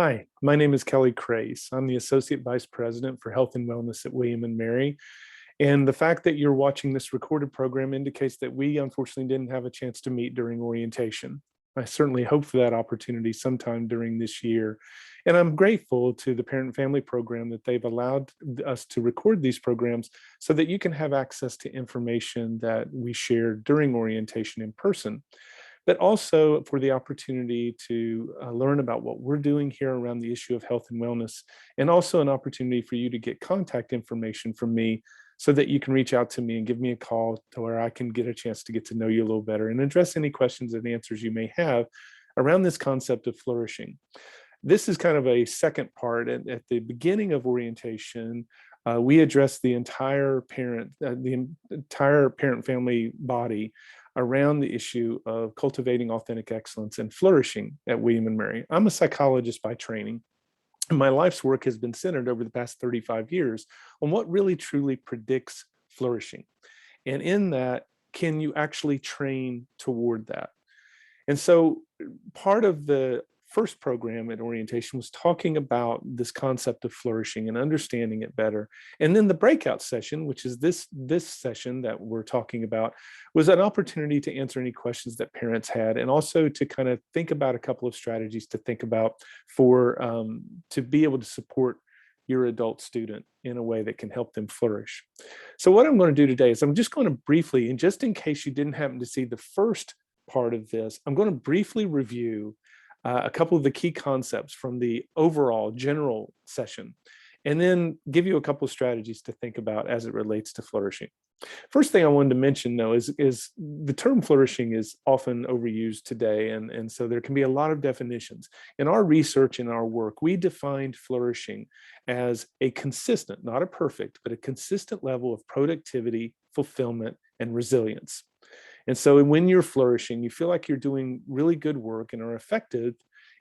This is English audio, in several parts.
Hi, my name is Kelly Crace. I'm the Associate Vice President for Health and Wellness at William and Mary. And the fact that you're watching this recorded program indicates that we unfortunately didn't have a chance to meet during orientation. I certainly hope for that opportunity sometime during this year. And I'm grateful to the Parent and Family Program that they've allowed us to record these programs so that you can have access to information that we shared during orientation in person, but also for the opportunity to learn about what we're doing here around the issue of health and wellness, and also an opportunity for you to get contact information from me so that you can reach out to me and give me a call to where I can get a chance to get to know you a little better and address any questions and answers you may have around this concept of flourishing. This is kind of a second part. At the beginning of orientation, we address the entire parent family body around the issue of cultivating authentic excellence and flourishing at William and Mary. I'm a psychologist by training, and my life's work has been centered over the past 35 years on what really truly predicts flourishing. And in that, can you actually train toward that? And so part of the first program at orientation was talking about this concept of flourishing and understanding it better. And then the breakout session, which is this session that we're talking about, was an opportunity to answer any questions that parents had, and also to kind of think about a couple of strategies to think about for to be able to support your adult student in a way that can help them flourish. So what I'm going to do today is I'm just going to briefly, and just in case you didn't happen to see the first part of this, I'm going to briefly review a couple of the key concepts from the overall general session, and then give you a couple of strategies to think about as it relates to flourishing. First thing I wanted to mention, though, is the term flourishing is often overused today, and so there can be a lot of definitions. In our research and our work, we defined flourishing as a consistent, not a perfect, but a consistent level of productivity, fulfillment, and resilience. And so when you're flourishing, you feel like you're doing really good work and are effective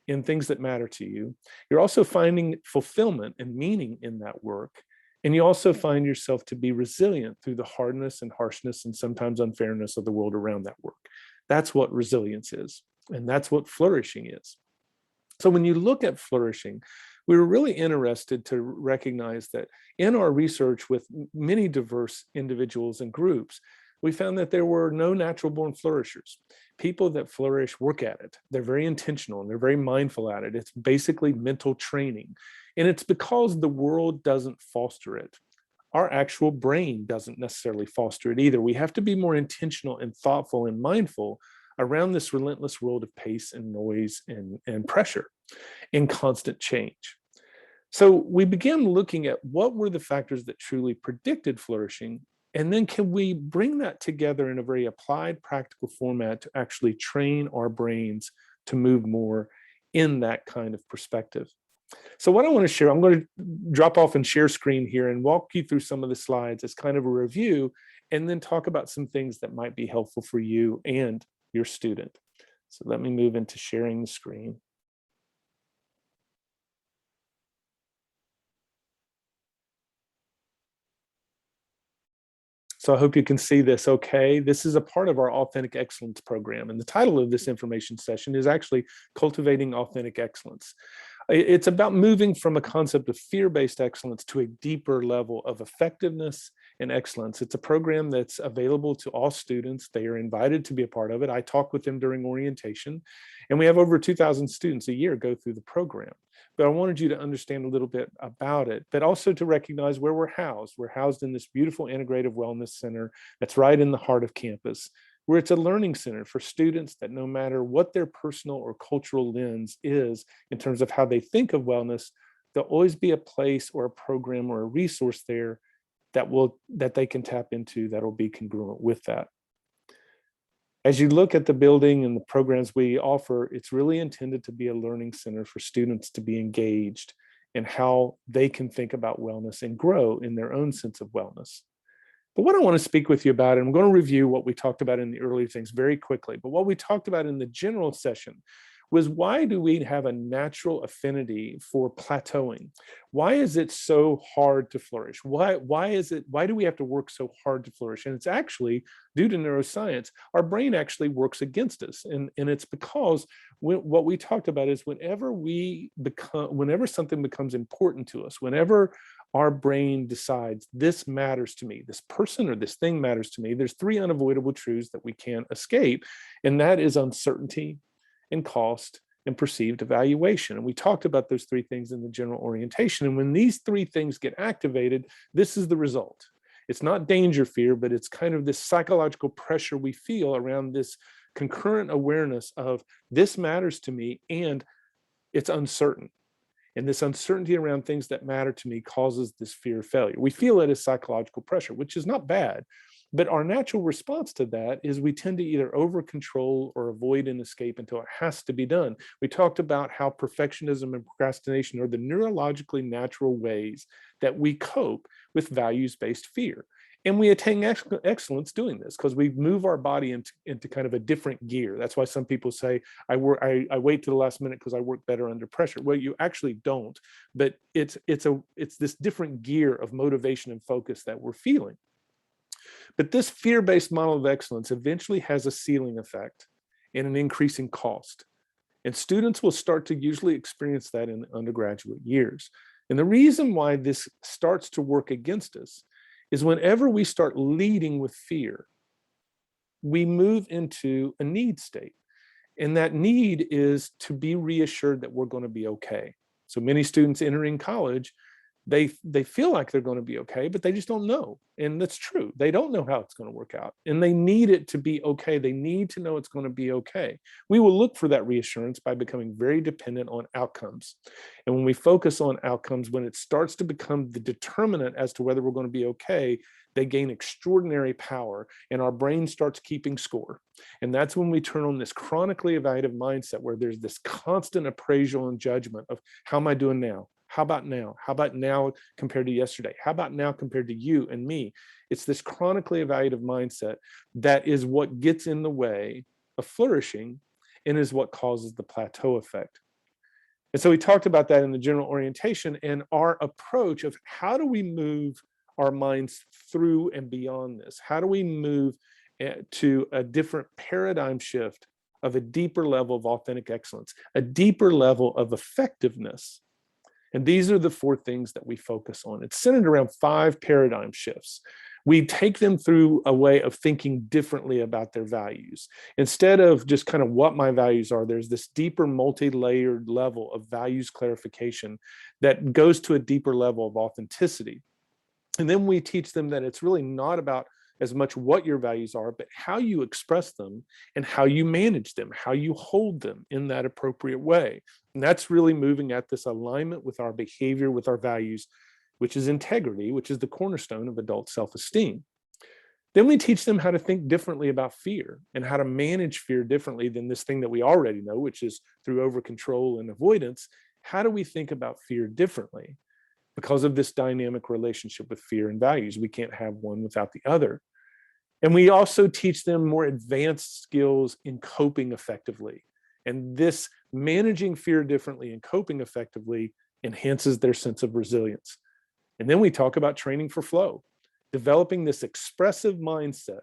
in things that matter to you. You're also finding fulfillment and meaning in that work. And you also find yourself to be resilient through the hardness and harshness and sometimes unfairness of the world around that work. That's what resilience is. And that's what flourishing is. So when you look at flourishing, we were really interested to recognize that in our research with many diverse individuals and groups, we found that there were no natural born flourishers. People that flourish work at it. They're very intentional and they're very mindful at it. It's basically mental training. And it's because the world doesn't foster it. Our actual brain doesn't necessarily foster it either. We have to be more intentional and thoughtful and mindful around this relentless world of pace and noise and pressure and constant change. So we began looking at what were the factors that truly predicted flourishing. And then can we bring that together in a very applied, practical format to actually train our brains to move more in that kind of perspective? So what I want to share, I'm going to drop off and share screen here and walk you through some of the slides as kind of a review, and then talk about some things that might be helpful for you and your student. So let me move into sharing the screen. So I hope you can see this okay. This is a part of our Authentic Excellence program. And the title of this information session is actually Cultivating Authentic Excellence. It's about moving from a concept of fear-based excellence to a deeper level of effectiveness and excellence. It's a program that's available to all students. They are invited to be a part of it. I talk with them during orientation, and we have over 2,000 students a year go through the program. But I wanted you to understand a little bit about it, but also to recognize where we're housed. We're housed in this beautiful integrative wellness center that's right in the heart of campus, where it's a learning center for students that no matter what their personal or cultural lens is in terms of how they think of wellness, there'll always be a place or a program or a resource there that they can tap into that'll be congruent with that. As you look at the building and the programs we offer, it's really intended to be a learning center for students to be engaged in how they can think about wellness and grow in their own sense of wellness. But what I want to speak with you about, and I'm going to review what we talked about in the earlier things very quickly, but what we talked about in the general session was, why do we have a natural affinity for plateauing? Why is it so hard to flourish? Why do we have to work so hard to flourish? And it's actually due to neuroscience. Our brain actually works against us. And it's because what we talked about is whenever something becomes important to us, whenever our brain decides this matters to me, this person or this thing matters to me, there's three unavoidable truths that we can't escape. And that is uncertainty and cost and perceived evaluation. And we talked about those three things in the general orientation. And when these three things get activated, this is the result. It's not danger fear, but it's kind of this psychological pressure we feel around this concurrent awareness of this matters to me and it's uncertain. And this uncertainty around things that matter to me causes this fear of failure. We feel it as psychological pressure, which is not bad. But our natural response to that is we tend to either over control or avoid and escape until it has to be done. We talked about how perfectionism and procrastination are the neurologically natural ways that we cope with values-based fear. And we attain excellence doing this because we move our body into kind of a different gear. That's why some people say, I wait to the last minute because I work better under pressure. Well, you actually don't, but it's this different gear of motivation and focus that we're feeling. But this fear-based model of excellence eventually has a ceiling effect and an increasing cost. And students will start to usually experience that in undergraduate years. And the reason why this starts to work against us is whenever we start leading with fear, we move into a need state. And that need is to be reassured that we're going to be okay. So many students entering college, they feel like they're going to be okay, but they just don't know. And that's true. They don't know how it's going to work out. And they need it to be okay. They need to know it's going to be okay. We will look for that reassurance by becoming very dependent on outcomes. And when we focus on outcomes, when it starts to become the determinant as to whether we're going to be okay, they gain extraordinary power and our brain starts keeping score. And that's when we turn on this chronically evaluative mindset where there's this constant appraisal and judgment of how am I doing now? How about now? How about now compared to yesterday? How about now compared to you and me? It's this chronically evaluative mindset that is what gets in the way of flourishing and is what causes the plateau effect. And so we talked about that in the general orientation and our approach of how do we move our minds through and beyond this? How do we move to a different paradigm shift of a deeper level of authentic excellence, a deeper level of effectiveness? And these are the four things that we focus on. It's centered around 5 paradigm shifts. We take them through a way of thinking differently about their values. Instead of just kind of what my values are, there's this deeper multi-layered level of values clarification that goes to a deeper level of authenticity. And then we teach them that it's really not about as much what your values are, but how you express them and how you manage them, how you hold them in that appropriate way. And that's really moving at this alignment with our behavior, with our values, which is integrity, which is the cornerstone of adult self-esteem. Then we teach them how to think differently about fear and how to manage fear differently than this thing that we already know, which is through over-control and avoidance. How do we think about fear differently? Because of this dynamic relationship with fear and values, we can't have one without the other. And we also teach them more advanced skills in coping effectively. And this managing fear differently and coping effectively enhances their sense of resilience. And then we talk about training for flow, developing this expressive mindset.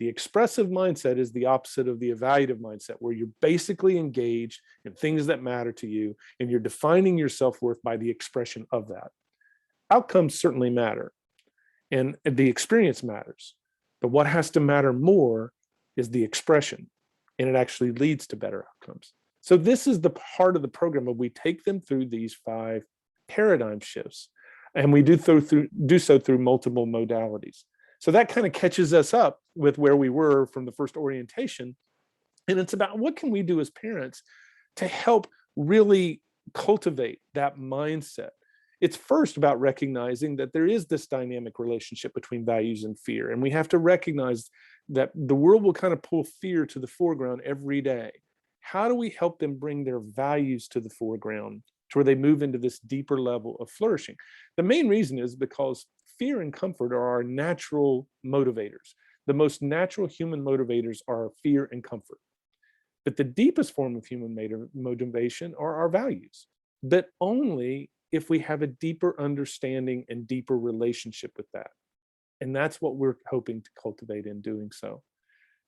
The expressive mindset is the opposite of the evaluative mindset, where you're basically engaged in things that matter to you, and you're defining your self-worth by the expression of that. Outcomes certainly matter, and the experience matters. But what has to matter more is the expression, and it actually leads to better outcomes. So this is the part of the program where we take them through these 5 paradigm shifts, and we do so through multiple modalities. So that kind of catches us up with where we were from the first orientation. And it's about what can we do as parents to help really cultivate that mindset. It's first about recognizing that there is this dynamic relationship between values and fear. And we have to recognize that the world will kind of pull fear to the foreground every day. How do we help them bring their values to the foreground to where they move into this deeper level of flourishing? The main reason is because fear and comfort are our natural motivators. The most natural human motivators are fear and comfort. But the deepest form of human motivation are our values, but only if we have a deeper understanding and deeper relationship with that. And that's what we're hoping to cultivate in doing so.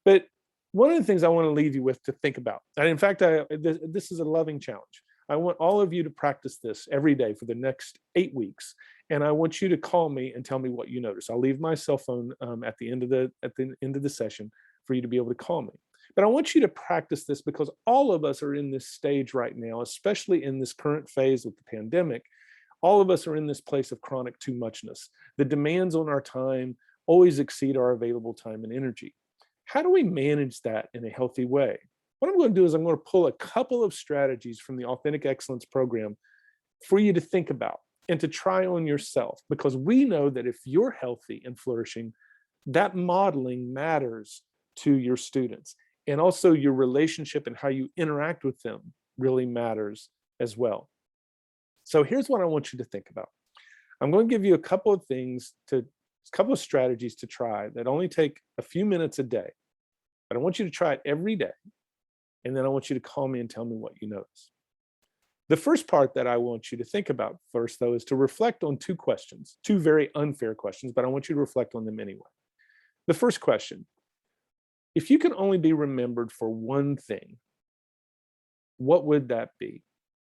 But one of the things I want to leave you with to think about, and in fact, this is a loving challenge. I want all of you to practice this every day for the next 8 weeks, and I want you to call me and tell me what you notice. I'll leave my cell phone at the end of the session for you to be able to call me. But I want you to practice this because all of us are in this stage right now, especially in this current phase with the pandemic. All of us are in this place of chronic too muchness. The demands on our time always exceed our available time and energy. How do we manage that in a healthy way? What I'm going to do is I'm going to pull a couple of strategies from the Authentic Excellence program for you to think about and to try on yourself, because we know that if you're healthy and flourishing, that modeling matters to your students. And also your relationship and how you interact with them really matters as well. So here's what I want you to think about. I'm going to give you a couple of strategies to try that only take a few minutes a day. But I want you to try it every day. And then I want you to call me and tell me what you notice. The first part that I want you to think about first, though, is to reflect on two questions, two very unfair questions, but I want you to reflect on them anyway. The first question: if you can only be remembered for one thing, what would that be?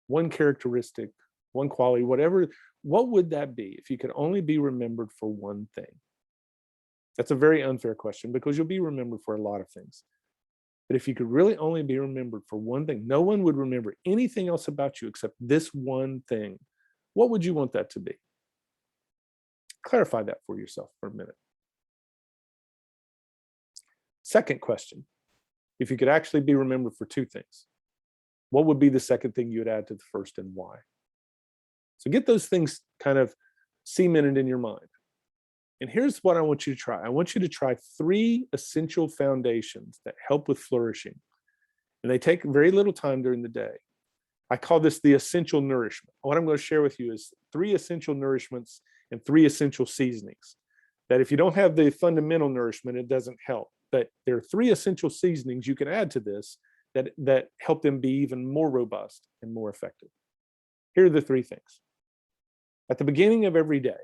One characteristic, one quality, whatever, what would that be if you could only be remembered for one thing? That's a very unfair question because you'll be remembered for a lot of things. But if you could really only be remembered for one thing, no one would remember anything else about you except this one thing, what would you want that to be? Clarify that for yourself for a minute. Second question: if you could actually be remembered for two things, what would be the second thing you would add to the first and why? So get those things kind of cemented in your mind. And here's what I want you to try. I want you to try 3 essential foundations that help with flourishing. And they take very little time during the day. I call this the essential nourishment. What I'm going to share with you is 3 essential nourishments and 3 essential seasonings. That if you don't have the fundamental nourishment, it doesn't help. But there are 3 essential seasonings you can add to this that help them be even more robust and more effective. Here are the 3 things. At the beginning of every day,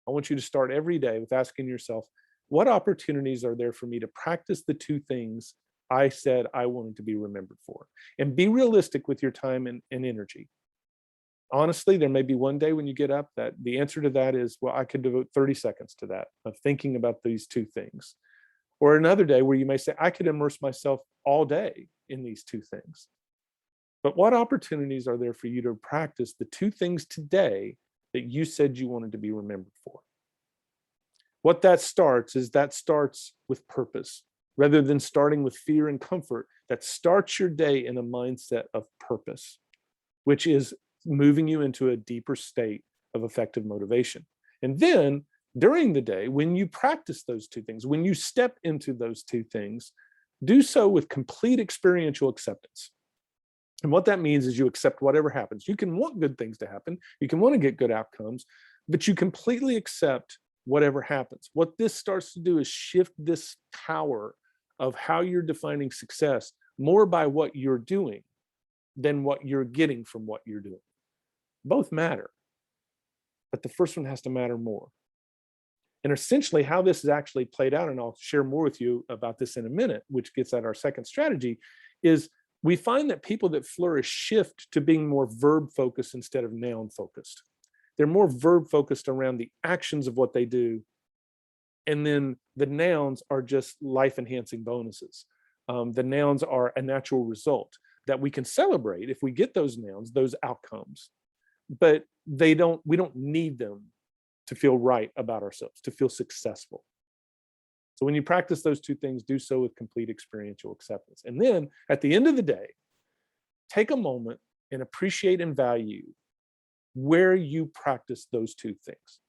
I want you to start every day with asking yourself, what opportunities are there for me to practice the 2 things I said I wanted to be remembered for? And be realistic with your time and energy. Honestly, there may be one day when you get up that the answer to that is, well, I could devote 30 seconds to that, of thinking about these 2 things. Or another day where you may say, I could immerse myself all day in these 2 things. But what opportunities are there for you to practice the 2 things today that you said you wanted to be remembered for? What that starts with purpose. Rather than starting with fear and comfort, that starts your day in a mindset of purpose, which is moving you into a deeper state of effective motivation. And then during the day, when you practice those 2 things, when you step into those 2 things, do so with complete experiential acceptance. And what that means is you accept whatever happens. You can want good things to happen. You can want to get good outcomes, but you completely accept whatever happens. What this starts to do is shift this power of how you're defining success more by what you're doing than what you're getting from what you're doing. Both matter, but the first one has to matter more. And essentially how this is actually played out, and I'll share more with you about this in a minute, which gets at our second strategy, is we find that people that flourish shift to being more verb focused instead of noun focused. They're more verb focused around the actions of what they do. And then the nouns are just life enhancing bonuses. The nouns are a natural result that we can celebrate if we get those nouns, those outcomes, but we don't need them to feel right about ourselves, to feel successful. So when you practice those 2 things, do so with complete experiential acceptance. And then at the end of the day, take a moment and appreciate and value where you practice those 2 things.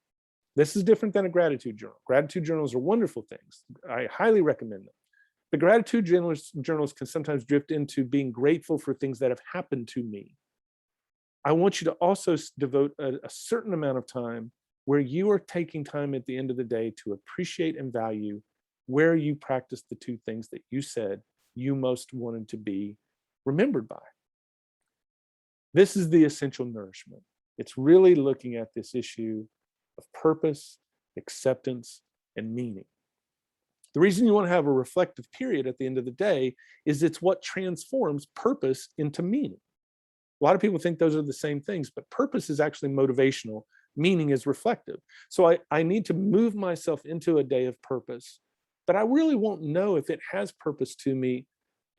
This is different than a gratitude journal. Gratitude journals are wonderful things. I highly recommend them. But gratitude journals can sometimes drift into being grateful for things that have happened to me. I want you to also devote a certain amount of time where you are taking time at the end of the day to appreciate and value where you practice the 2 things that you said you most wanted to be remembered by. This is the essential nourishment. It's really looking at this issue of purpose, acceptance, and meaning. The reason you want to have a reflective period at the end of the day is it's what transforms purpose into meaning. A lot of people think those are the same things, but purpose is actually motivational. Meaning is reflective. So I need to move myself into a day of purpose, but I really won't know if it has purpose to me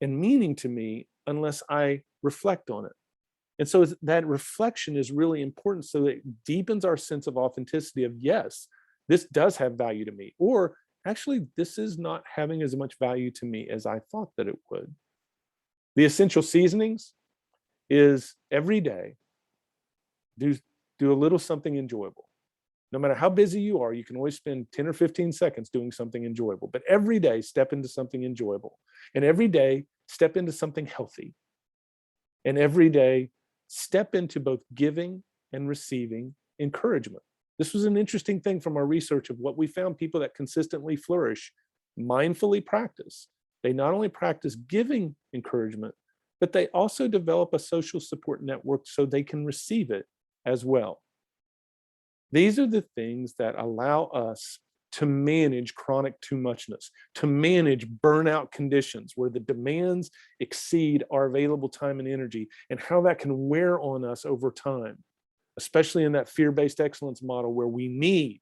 and meaning to me unless I reflect on it. And so that reflection is really important, so that it deepens our sense of authenticity of, yes, this does have value to me, or actually, this is not having as much value to me as I thought that it would. The essential seasonings is every day, do a little something enjoyable. No matter how busy you are, you can always spend 10 or 15 seconds doing something enjoyable. But every day, step into something enjoyable. And every day, step into something healthy. And every day, step into both giving and receiving encouragement. This was an interesting thing from our research of what we found. People that consistently flourish mindfully practice. They not only practice giving encouragement, but they also develop a social support network so they can receive it as well. These are the things that allow us to manage chronic too muchness, to manage burnout conditions where the demands exceed our available time and energy, and how that can wear on us over time, especially in that fear-based excellence model where we need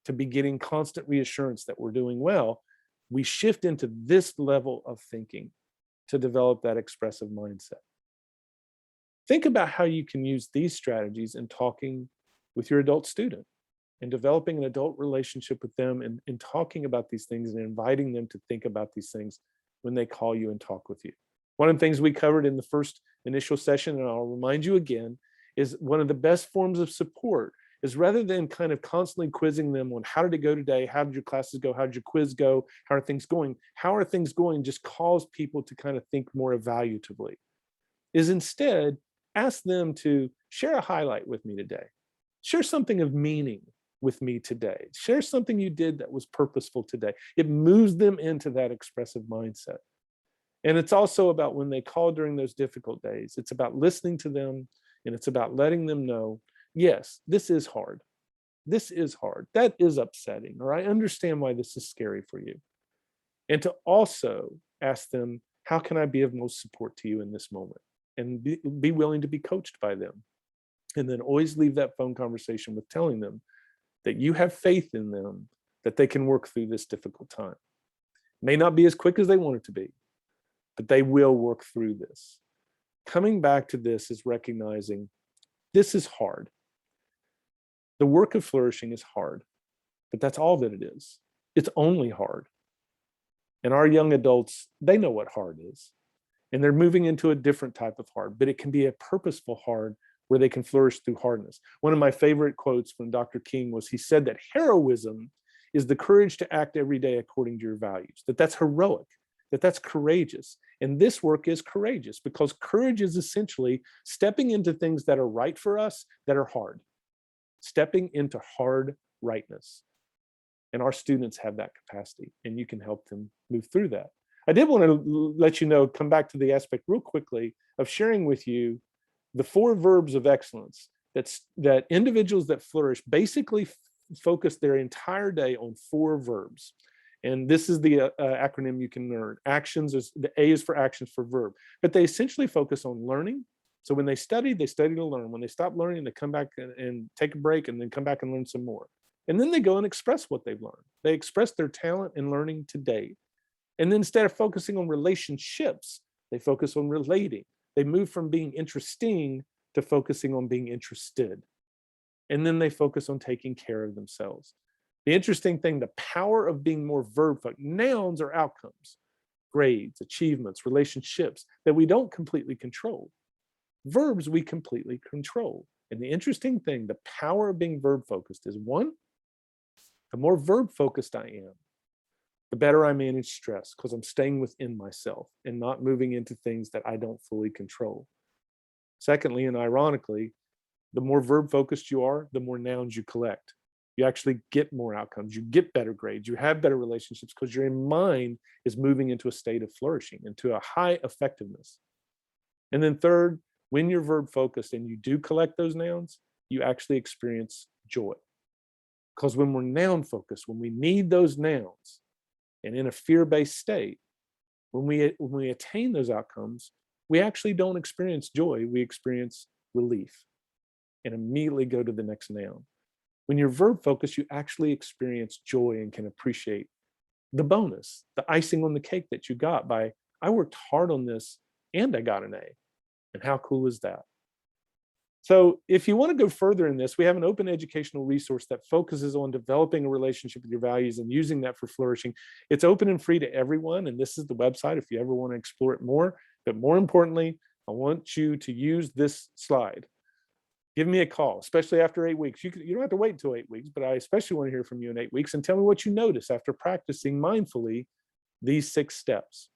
to be getting constant reassurance that we're doing well. We shift into this level of thinking to develop that expressive mindset. Think about how you can use these strategies in talking with your adult student and developing an adult relationship with them, and talking about these things and inviting them to think about these things when they call you and talk with you. One of the things we covered in the first initial session, and I'll remind you again, is one of the best forms of support is, rather than kind of constantly quizzing them on how did it go today, how did your classes go, how did your quiz go, how are things going, just calls people to kind of think more evaluatively, is instead ask them to share a highlight with me today. Share something of meaning with me today. Share something you did that was purposeful today. It moves them into that expressive mindset. And it's also about when they call during those difficult days, it's about listening to them, and it's about letting them know, yes, this is hard. This is hard. That is upsetting, or I understand why this is scary for you. And to also ask them, how can I be of most support to you in this moment? And be willing to be coached by them. And then always leave that phone conversation with telling them that you have faith in them, that they can work through this difficult time. May not be as quick as they want it to be, but they will work through this. Coming back to this is recognizing this is hard. The work of flourishing is hard, but that's all that it is. It's only hard. And our young adults, they know what hard is. And they're moving into a different type of hard, but it can be a purposeful hard where they can flourish through hardness. One of my favorite quotes from Dr. King was, he said that heroism is the courage to act every day according to your values, that's heroic, that's courageous. And this work is courageous, because courage is essentially stepping into things that are right for us, that are hard, stepping into hard rightness. And our students have that capacity, and you can help them move through that. I did want to let you know, come back to the aspect real quickly of sharing with you the 4 verbs of excellence that individuals that flourish basically focus their entire day on 4 verbs. And this is the acronym you can learn. Actions is the A is for actions for verb, but they essentially focus on learning. So when they study to learn. When they stop learning, they come back and take a break, and then come back and learn some more. And then they go and express what they've learned. They express their talent in learning to date. And then instead of focusing on relationships, they focus on relating. They move from being interesting to focusing on being interested. And then they focus on taking care of themselves. The interesting thing, the power of being more verb focused. Nouns are outcomes, grades, achievements, relationships that we don't completely control. Verbs we completely control. And the interesting thing, the power of being verb focused is, 1, the more verb focused I am, the better I manage stress, because I'm staying within myself and not moving into things that I don't fully control. Secondly, and ironically, the more verb focused you are, the more nouns you collect. You actually get more outcomes. You get better grades. You have better relationships, because your mind is moving into a state of flourishing, into a high effectiveness. And then third, when you're verb focused and you do collect those nouns, you actually experience joy. Because when we're noun focused, when we need those nouns and in a fear-based state, when we attain those outcomes, we actually don't experience joy, we experience relief and immediately go to the next noun. When you're verb focused, you actually experience joy and can appreciate the bonus, the icing on the cake that you got by, I worked hard on this and I got an A. And how cool is that? So if you want to go further in this, we have an open educational resource that focuses on developing a relationship with your values and using that for flourishing. It's open and free to everyone. And this is the website if you ever want to explore it more. But more importantly, I want you to use this slide. Give me a call, especially after 8 weeks. You don't have to wait until 8 weeks, but I especially want to hear from you in 8 weeks and tell me what you notice after practicing mindfully these 6 steps.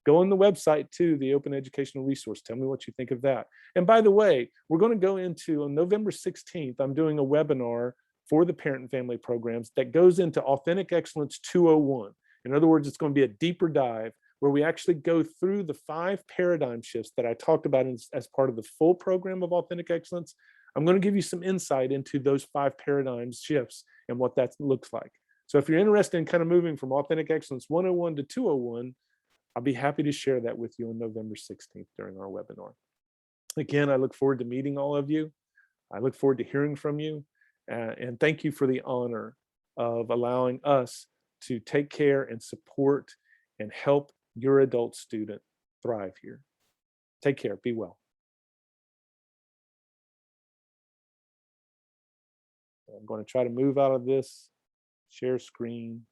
Go on the website to the Open Educational Resource. Tell me what you think of that. And by the way, we're going to go into, on November 16th, I'm doing a webinar for the parent and family programs that goes into Authentic Excellence 201. In other words, it's going to be a deeper dive where we actually go through the 5 paradigm shifts that I talked about as part of the full program of Authentic Excellence. I'm going to give you some insight into those 5 paradigm shifts and what that looks like. So if you're interested in kind of moving from Authentic Excellence 101 to 201, I'll be happy to share that with you on November 16th during our webinar. Again, I look forward to meeting all of you. I look forward to hearing from you. And thank you for the honor of allowing us to take care and support and help your adult student thrive here. Take care. Be well. I'm going to try to move out of this, share screen.